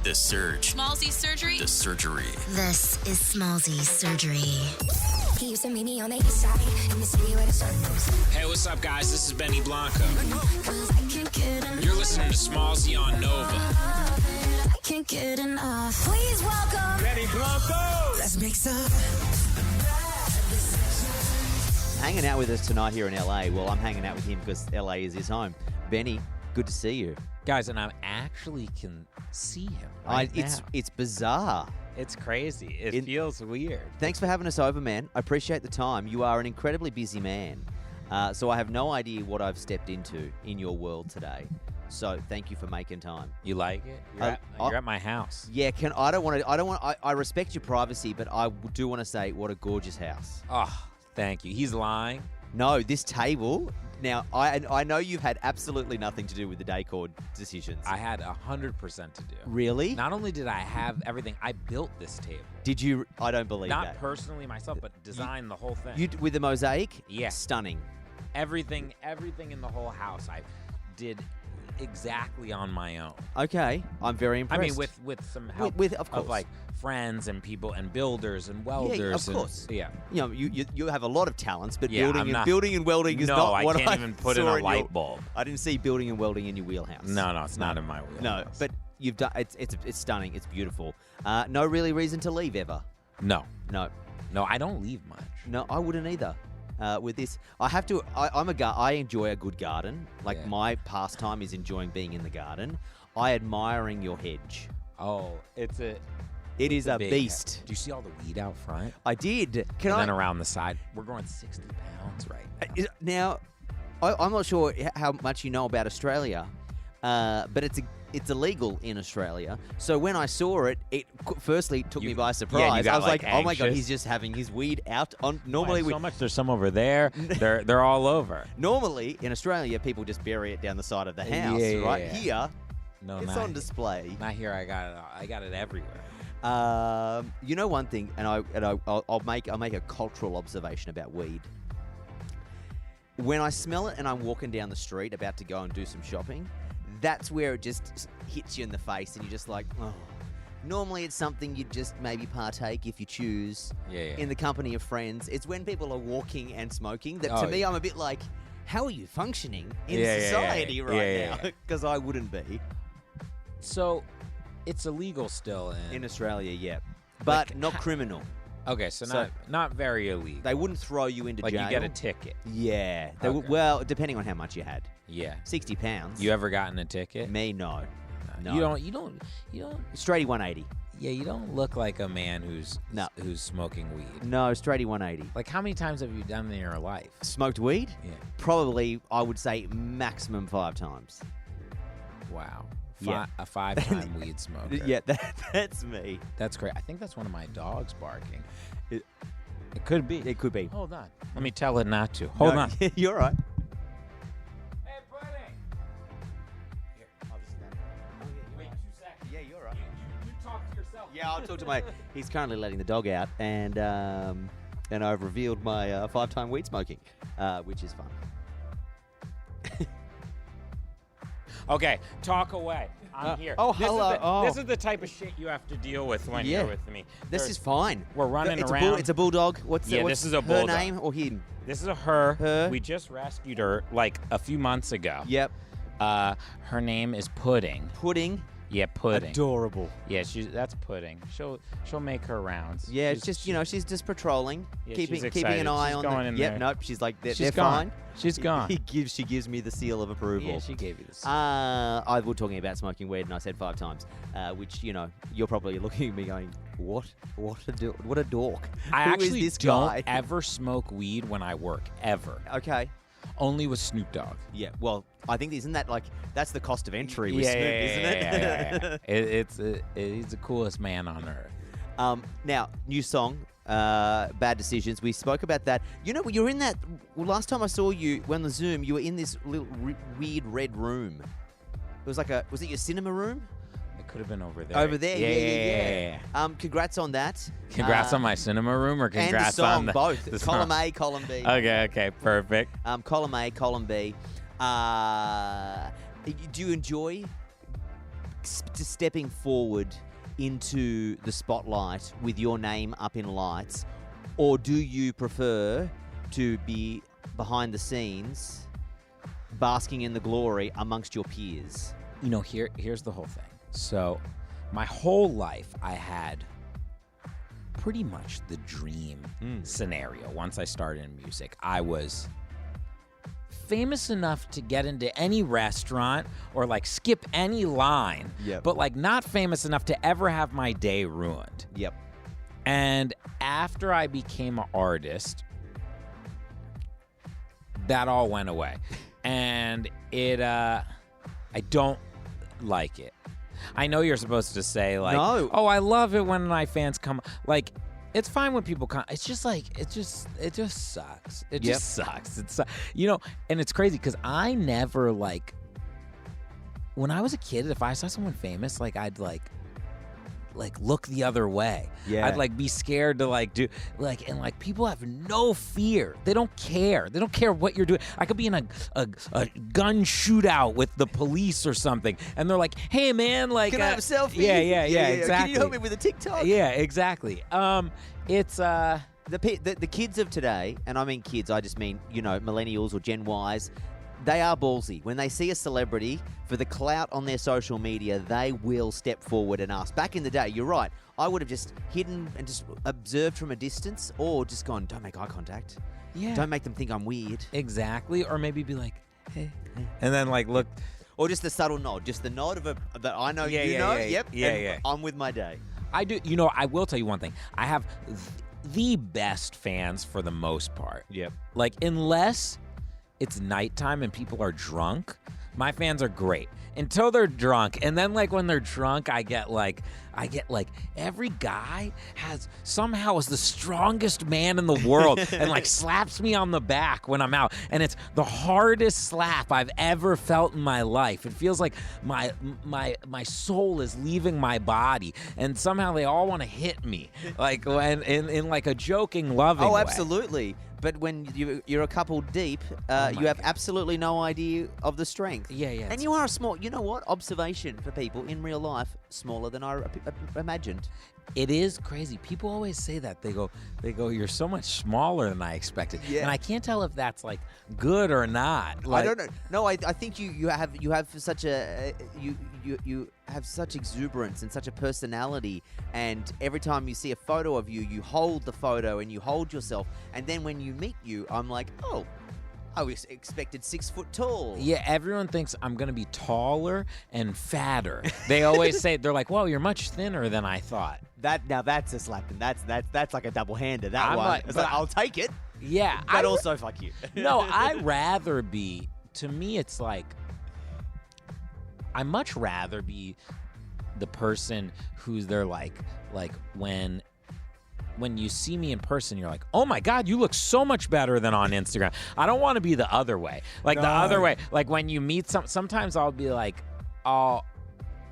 The Surge. Smallzy Surgery. The Surgery. This is Smallzy Surgery. He used to meet me on the east side in the city where the sun goes. Hey, what's up, guys? This is Benny Blanco. 'Cause I can't get enough. You're listening to Smallzy on Nova. I can't get enough. Please welcome Benny Blanco! Let's make some. Hanging out with us tonight here in LA. Well, I'm hanging out with him because LA is his home. Benny, good to see you. Guys, and I actually can see him It's bizarre. It's crazy. It feels weird. Thanks for having us over, man. I appreciate the time. You are an incredibly busy man. So I have no idea what I've stepped into in your world today. So thank you for making time. You like it? You're at my house. Yeah, I respect your privacy, but I do want to say what a gorgeous house. Oh, thank you. He's lying. No, this table. Now, I know you've had absolutely nothing to do with the decor decisions. I had 100% to do. Really? Not only did I have everything, I built this table. Did you? I don't believe that. Not personally myself, but designed the whole thing. You with the mosaic? Yeah. Stunning. Everything in the whole house, I did exactly on my own. Okay, I'm very impressed. I mean, with some help of course. of like friends and people and builders and welders. Yeah, of course. Yeah. You know, you have a lot of talents, but Yeah, building and welding is not what I can't even put in saw a light bulb. I didn't see building and welding in your wheelhouse. No, it's not in my wheelhouse. No, but you've done. It's stunning. It's beautiful. No really reason to leave ever. No, I don't leave much. No, I wouldn't either. With this, I have to. I enjoy a good garden. Like my pastime is enjoying being in the garden. Admiring your hedge. Oh, it is a big beast. Do you see all the weed out front? I did. Then around the side, we're growing 60 pounds right Now, now. I'm not sure how much you know about Australia, but it's illegal in Australia. So when I saw it, firstly took me by surprise. You got, I was like, oh my God, anxious. he's just having his weed out. Normally, so much. There's some over there. They're all over. Normally in Australia, people just bury it down the side of the house. Right here, it's on display. Not here. I got it everywhere. You know one thing, and I'll make a cultural observation about weed. When I smell it and I'm walking down the street about to go and do some shopping, that's where it just hits you in the face and you're just like, oh. Normally it's something you'd just maybe partake if you choose in the company of friends. It's when people are walking and smoking that to me I'm a bit like, how are you functioning in society right now? Because I wouldn't be. So it's illegal still in Australia, but not criminal. Okay, so not very illegal. They wouldn't throw you into jail. Like you get a ticket. Yeah. Well, depending on how much you had. Yeah. 60 pounds. You ever gotten a ticket? Me, no. You don't. Straighty 180. Yeah, you don't look like a man who's smoking weed. No, straighty 180. Like how many times have you done in your life? Smoked weed? Yeah. Probably, I would say maximum 5 times. Wow. Yeah. A 5-time weed smoker. Yeah, that's me. That's great. I think that's one of my dogs barking. It could be. It could be. Hold on. Let me tell it not to. Hold on. You're right. Hey, buddy. Here, I'll just stand. Wait 2 seconds. Yeah, you're right. You talk to yourself. Yeah, I'll talk to He's currently letting the dog out, and I've revealed my 5-time weed smoking, which is fun. Okay, talk away. I'm here. Oh, hello. This is the type of shit you have to deal with when you're with me. This is fine. We're running around. It's a bulldog. What's this is a bulldog. Her name or him? This is her. Her. We just rescued her like a few months ago. Yep. Her name is Pudding. Pudding? Yeah, Pudding. Adorable. Yeah, that's Pudding. She'll make her rounds. Yeah, it's just she's just patrolling, keeping an eye on them. Yep, nope. She's like they're gone. fine. She's gone. She gives me the seal of approval. Yeah, she gave you the seal. I was talking about smoking weed, and I said 5 times, which you're probably looking at me going, what a dork. I Who actually is this don't guy? ever smoke weed when I work ever. Okay. Only with Snoop Dogg. Yeah, well, I think isn't that that's the cost of entry with Snoop, isn't it? Yeah. He's the coolest man on earth. Now, new song, Bad Decisions. We spoke about that. You're in that. Well, last time I saw you on the Zoom, you were in this little weird red room. It was was it your cinema room? It could have been over there. Over there, yeah. Congrats on that. Congrats on my cinema room, or congrats and the song, on both. Column A, column B. Okay, perfect. Column A, column B. Do you enjoy stepping forward into the spotlight with your name up in lights, or do you prefer to be behind the scenes, basking in the glory amongst your peers? You know, here's the whole thing. So, my whole life, I had pretty much the dream scenario. Once I started in music, I was famous enough to get into any restaurant or like skip any line, but like not famous enough to ever have my day ruined. Yep. And after I became an artist, that all went away. And I don't like it. I know you're supposed to say like, No. oh, I love it when my fans come. Like, it's fine when people come. It's just like, it just sucks. It just sucks. It's, you know, and it's crazy because I never like, when I was a kid, if I saw someone famous, like I'd like look the other way. Yeah. I'd like be scared to like do like, and like people have no fear. They don't care. They don't care what you're doing. I could be in a gun shootout with the police or something, and they're like, "Hey man, like, can I have a selfie? Yeah, exactly. Can you help me with a TikTok? Yeah, exactly. It's The kids of today, and I mean kids, I just mean, you know, millennials or Gen Ys, they are ballsy. When they see a celebrity, for the clout on their social media, they will step forward and ask. Back in the day, you're right, I would have just hidden and just observed from a distance, or just gone, don't make eye contact. yeah, Don't make them think I'm weird. exactly. Or maybe be like, hey, and then like look. Or just the subtle nod, just the nod of that I know Yeah, you yeah, know, yeah, yep, yeah, and yeah. I'm with my day. I do. You know, I will tell you one thing. I have the best fans for the most part. Yep. Like, unless it's nighttime and people are drunk, my fans are great until they're drunk. And then, like, when they're drunk, I get like every guy somehow is the strongest man in the world and like slaps me on the back when I'm out. And it's the hardest slap I've ever felt in my life. It feels like my soul is leaving my body, and somehow they all want to hit me, like when in like a joking, loving way. Absolutely. But when you're a couple deep, you have absolutely no idea of the strength. Yeah. And you are a small, you know what? Observation for people in real life, smaller than I imagined. It is crazy. People always say that. They go, you're so much smaller than I expected. Yeah. And I can't tell if that's like good or not. Like, I don't know. No, I think you have such a you have such exuberance and such a personality, and every time you see a photo of you, you hold the photo and you hold yourself, and then when you meet you, I'm like, oh, I was expected 6 foot tall. Yeah, everyone thinks I'm going to be taller and fatter. They always say, they're like, whoa, you're much thinner than I thought. That's a slap, and that's like a double-hander. That I'm one. like- It's but like, I'll take it, Yeah. but also fuck you. No, I'd rather be, to me, it's like, I much rather be the person who's there like when you see me in person, you're like, oh my God, you look so much better than on Instagram. I don't want to be the other way. Like the other way, like when you meet sometimes I'll be like, I'll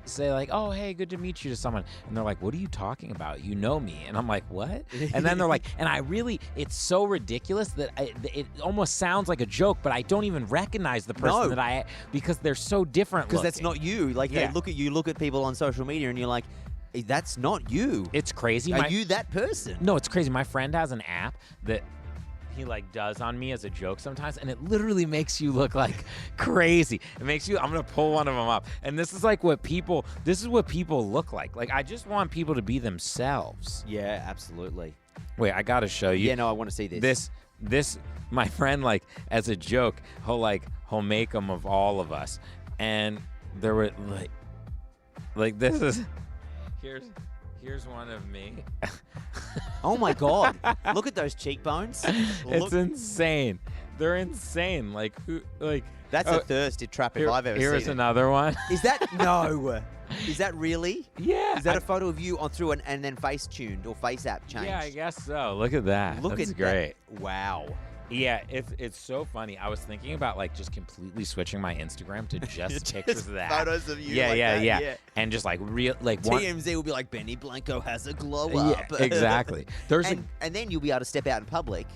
say like, oh, hey, good to meet you to someone. And they're like, what are you talking about? You know me. And I'm like, what? And then they're like, and I really, it's so ridiculous that it almost sounds like a joke, but I don't even recognize the person because they're so different Because that's looking. not you. Like, Yeah. they look at people on social media, and you're like, that's not you. It's crazy. Are you that person? No, it's crazy. My friend has an app that he like does on me as a joke sometimes, and it literally makes you look like crazy. It makes you, I'm gonna pull one of them up, and this is what people look like. Like, I just want people to be themselves. Yeah, absolutely. Wait, I gotta show you. Yeah, no, I want to see this. This my friend, like, as a joke, he'll make them of all of us, and there were like this is here's one of me. Oh my God! Look at those cheekbones. It's insane. They're insane. Like, who? Like, That's a thirsty trap if I've ever seen Here's it. another one. Is that no? Is that really? Yeah. Is that a photo of you on through and then face tuned or face app changed? Yeah, I guess so. Look at that. Look That's at great. That. Wow. Yeah, it's so funny. I was thinking about like just completely switching my Instagram to just pictures of that. Photos of you. Yeah, like yeah, that, yeah. And just like real, like one. TMZ will be like, Benny Blanco has a glow Yeah, up. exactly. There's and then you'll be able to step out in public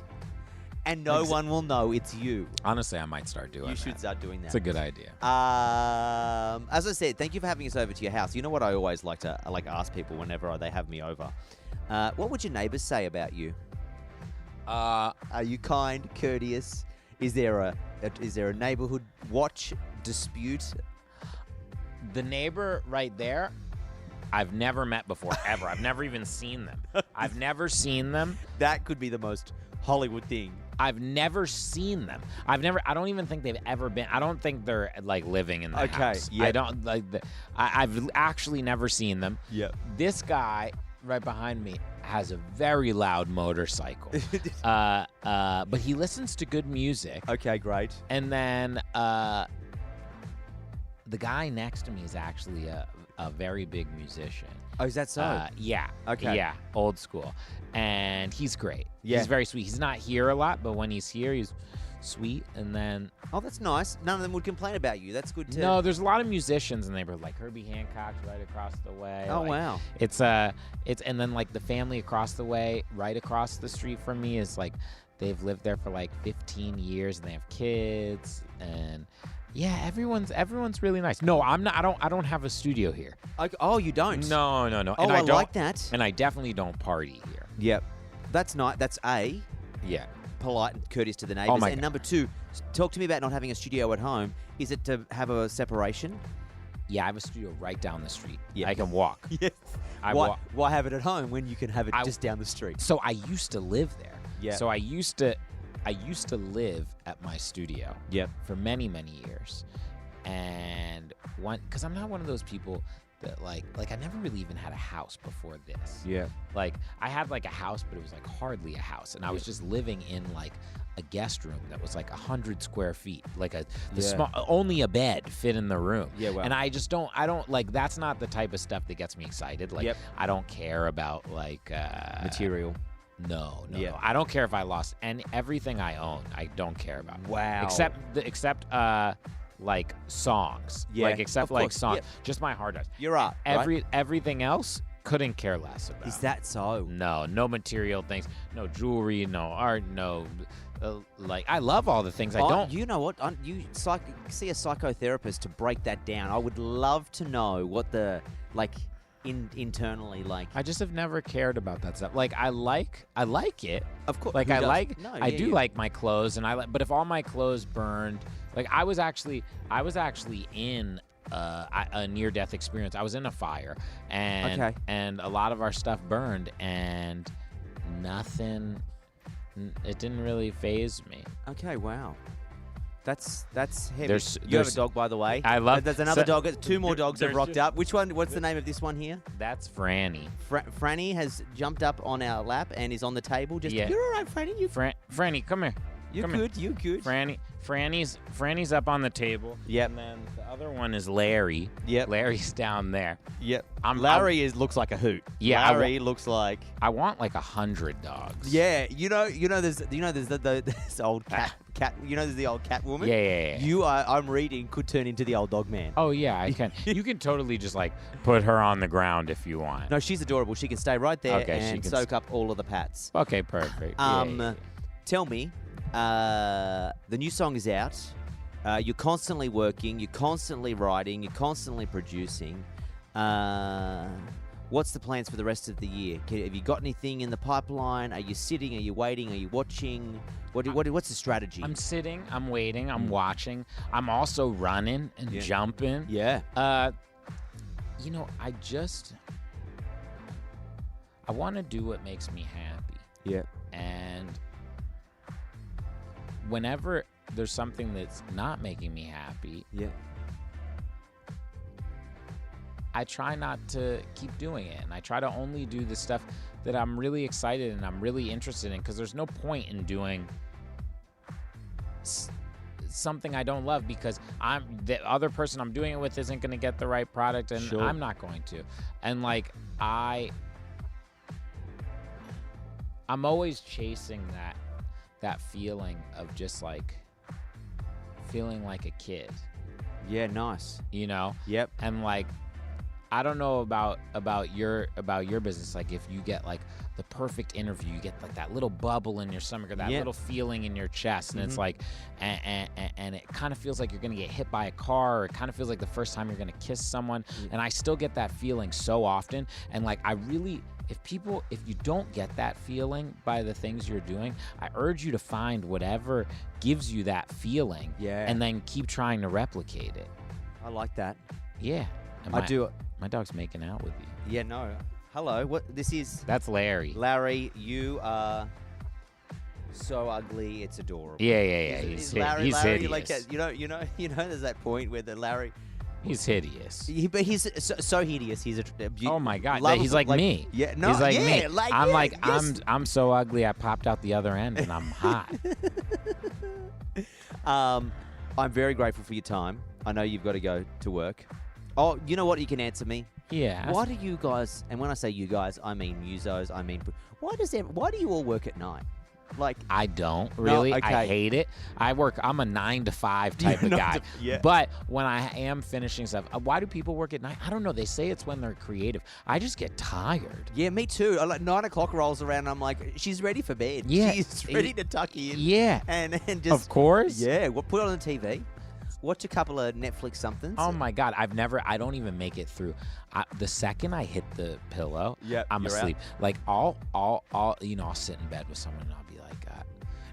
and no one will know it's you. Honestly, I might start doing that. You should start doing that. It's a good idea. As I said, thank you for having us over to your house. You know what I always like to ask people whenever they have me over? What would your neighbors say about you? Are you kind, courteous? Is there a neighborhood watch dispute? The neighbor right there, I've never met before, ever. I've never even seen them. I've never seen them. That could be the most Hollywood thing. I've never seen them. I don't even think they've ever been. I don't think they're like living in the house. Yeah. I don't like. I've actually never seen them. Yep. This guy right behind me has a very loud motorcycle. But he listens to good music. Okay, great. And then the guy next to me is actually a very big musician. Oh, is that so? Yeah. Okay. Yeah, old school. And he's great. Yeah. He's very sweet. He's not here a lot, but when he's here, he's sweet. And then... Oh, that's nice. None of them would complain about you. That's good too. No, there's a lot of musicians in the neighborhood, like Herbie Hancock's right across the way. Oh, like, wow. It's and then like the family across the way, right across the street from me is like, they've lived there for like 15 years and they have kids and... Yeah, everyone's really nice. No, I'm not. I don't have a studio here. Oh, you don't? No. Oh, And I don't, like that. And I definitely don't party here. Yep. That's nice. That's A, Yeah. polite and courteous to the neighbors. my And God. number two, talk to me about not having a studio at home. Is it to have a separation? Yeah, I have a studio right down the street. Yeah. I can walk. Yes. I Why, walk. why have it at home when you can have it I- just down the street? So I used to live there. Yeah. So I used to live at my studio. Yep. For many years, and because I'm not one of those people that like I never really even had a house before this. Yeah. Like I had like a house, but it was like hardly a house, and I was just living in like a guest room that was like 100 square feet, like only a bed fit in the room. Yeah, well. And I don't like, that's not the type of stuff that gets me excited. Like Yep. I don't care about like Material. No. Yeah. I don't care if I lost everything I own. I don't care about. Wow. Except like songs. Yeah, Like except of like course, songs. yep. Just my hard drives. You're right. right? Everything else couldn't care less about. Is that so? No material things. No jewelry. No art. No. Like I love all the things I don't. You know what? You see a psychotherapist to break that down. I would love to know what the internally like. I just have never cared about that stuff. Like I like it. Of course. Like who I doesn't? like No, I yeah, do yeah. like my clothes, and but if all my clothes burned, like I was actually in a near death experience. I was in a fire, and Okay. and a lot of our stuff burned, and nothing. It didn't really faze me. Okay. Wow. That's heavy. There's- you have a there's- dog, by the way. I love- There's another so- dog. Two more dogs have there's rocked just- up. Which one? What's the name of this one here? That's Franny. Franny has jumped up on our lap and is on the table. Just Yeah. you're all right, Franny. Franny, come here. You're Come here. good. You're good. Franny's up on the table. Yep. And then the other one is Larry. Yep. Larry's down there. Yep. I'm- Larry looks like a hoot. Yeah, Larry looks like. I want like 100 dogs. Yeah, there's this old cat. There's the old cat woman. Yeah. I'm reading could turn into the old dog man. Oh yeah, I can. You can totally just like put her on the ground if you want. No, she's adorable. She can stay right there Okay, she and can soak up all of the pats. Okay, perfect. Yeah. Tell me, the new song is out. You're constantly working. You're constantly writing. You're constantly producing. What's the plans for the rest of the year? Have you got anything in the pipeline? Are you sitting? Are you waiting? Are you watching? What's the strategy? I'm sitting. I'm waiting. I'm watching. I'm also running and Yeah. jumping. Yeah. I want to do what makes me happy. Yeah. And whenever there's something that's not making me happy, Yeah. I try not to keep doing it. And I try to only do the stuff that I'm really excited and I'm really interested in, because there's no point in doing something I don't love because the other person I'm doing it with isn't going to get the right product, and Sure. I'm not going to. And like I'm always chasing that feeling of just like feeling like a kid, Yeah. Nice. you know? Yep. And like I don't know about your business. Like if you get like the perfect interview, you get like that little bubble in your stomach or that little feeling in your chest, and it's like, and it kind of feels like you're gonna get hit by a car, or it kind of feels like the first time you're gonna kiss someone. And I still get that feeling so often. And like I really, if you don't get that feeling by the things you're doing, I urge you to find whatever gives you that feeling, and then keep trying to replicate it. I like that. Yeah, I do. My dog's making out with you. Yeah, no. Hello. What? This is That's Larry. Larry. You are so ugly. It's adorable. Yeah. He's He's Larry, hideous. like you know. There's that point where the Larry. He's hideous. But he's so hideous. He's Oh my God, lovable, he's like me. Yeah, no, he's like me. Like, I'm yeah, like yes. I'm so ugly. I popped out the other end, and I'm hot. I'm very grateful for your time. I know you've got to go to work. Oh, you know what? You can answer me. Yeah. Why do you guys? And when I say you guys, I mean musos. I mean, why do you all work at night? Like I don't really. okay. I hate it. I'm a 9 to 5 type of guy. Yeah. But when I am finishing stuff, why do people work at night? I don't know. They say it's when they're creative. I just get tired. Yeah, me too. Like 9 o'clock rolls around, and I'm like, she's ready for bed. Yeah. She's ready to tuck in. Yeah. And just Of course. Yeah. Well, put it on the TV. Watch a couple of Netflix somethings. Oh my God, I don't even make it through. The second I hit the pillow, I'm you're asleep. Like I'll sit in bed with someone and I'll be like,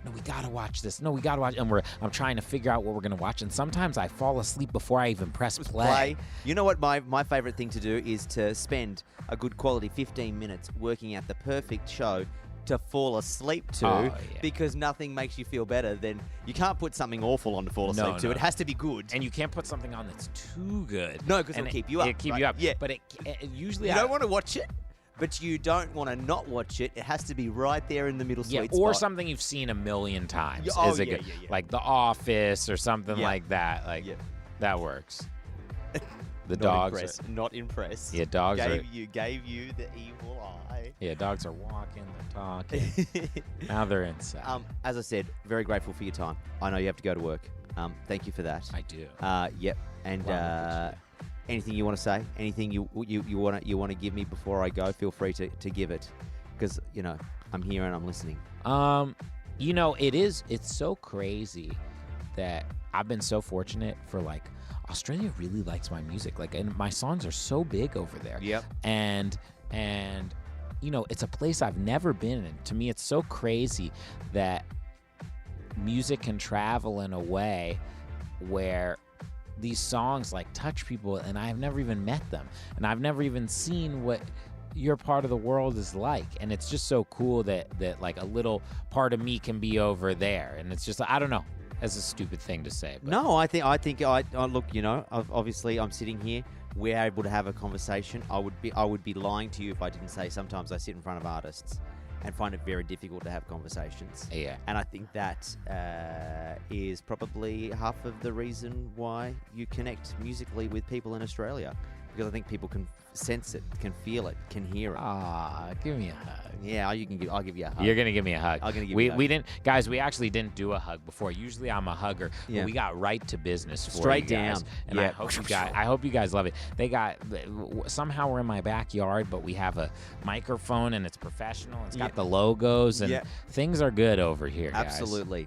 no, we gotta watch this. No, we gotta watch. And I'm trying to figure out what we're gonna watch. And sometimes I fall asleep before I even press play. You know what my favorite thing to do is to spend a good quality 15 minutes working out the perfect show to fall asleep to, because nothing makes you feel better than you can't put something awful on to fall asleep to. No. It has to be good. And you can't put something on that's too good. No, because it'll keep you up. It'll keep right? you up. Yeah. But it usually You don't want to watch it, but you don't want to not watch it. It has to be right there in the middle sweet spot. or something you've seen a million times. Oh, is it yeah, good? yeah. Like The Office or something like that. Like that works. The dogs are not impressed. Yeah, dogs gave you the evil eye. Yeah, dogs are walking, they're talking. Now they're inside. As I said, very grateful for your time. I know you have to go to work. Thank you for that. I do. Yep. And anything you want to say? Anything you want to give me before I go? Feel free to give it, because I'm here and I'm listening. It's so crazy that I've been so fortunate for like. Australia really likes my music, and my songs are so big over there. Yep. And it's a place I've never been in. To me, it's so crazy that music can travel in a way where these songs like touch people, and I've never even met them, and I've never even seen what your part of the world is like. And it's just so cool that like a little part of me can be over there, and it's just I don't know. That's a stupid thing to say. But. No, I think look, obviously I'm sitting here. We're able to have a conversation. I would be lying to you if I didn't say sometimes I sit in front of artists and find it very difficult to have conversations. Yeah. And I think that is probably half of the reason why you connect musically with people in Australia, because I think people can sense it, can feel it, can hear it. Give me a hug. Yeah, I'll give you a hug. You're gonna give me a hug. I'm gonna give you a hug. We didn't, guys. We actually didn't do a hug before. Usually I'm a hugger. Yeah. But we got right to business for Straight you guys. down. And Yeah. I hope you guys love it. Somehow we're in my backyard, but we have a microphone and it's professional. It's got the logos and things are good over here. Guys. Absolutely.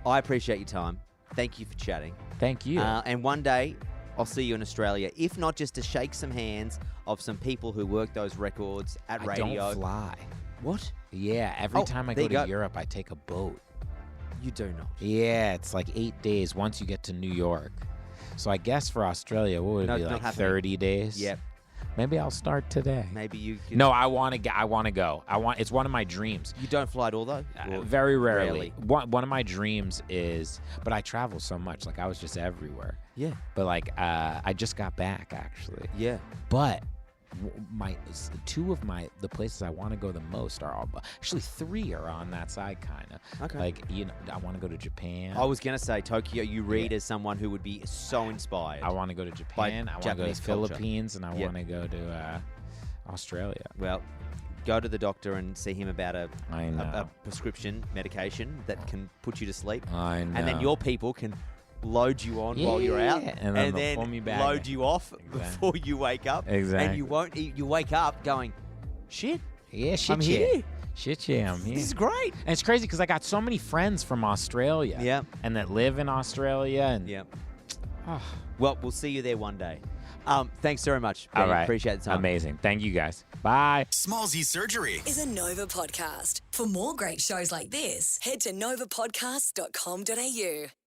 I appreciate your time. Thank you for chatting. Thank you. And one day, I'll see you in Australia, if not just to shake some hands of some people who work those records at radio. I don't fly. What? Yeah, every time I there go you to go. Europe, I take a boat. You do not. Yeah, it's like 8 days once you get to New York. So I guess for Australia, what would it be, not like happening. 30 days? Yep. Maybe I'll start today. Maybe you could. No, I want to go. It's one of my dreams. You don't fly at all, though? Or Very rarely. One of my dreams is, but I travel so much. Like I was just everywhere. Yeah. But like I just got back actually. Yeah. But the places I want to go the most are actually 3 are on that side kind of. Okay. Like I want to go to Japan. I was gonna say Tokyo. You read as someone who would be so inspired. I want to go to Japan. I want to go to Japanese culture. Philippines, and I want to go to Australia. Well, go to the doctor and see him about a I know. prescription medication that can put you to sleep. I know. And then your people can load you on while you're out, and then they'll pull me back load in. you off Exactly. before you wake up. Exactly. And you won't. You wake up going, shit. Yeah, shit, I'm yeah. here. Shit, yeah, I'm here. This is great. And it's crazy because I got so many friends from Australia. Yeah. And that live in Australia. And Yeah. Oh. Well, we'll see you there one day. Thanks very much. All Benny. right. Appreciate the time. Amazing. Thank you guys. Bye. Smallsy Surgery. Is a Nova podcast. For more great shows like this, head to novapodcast.com.au.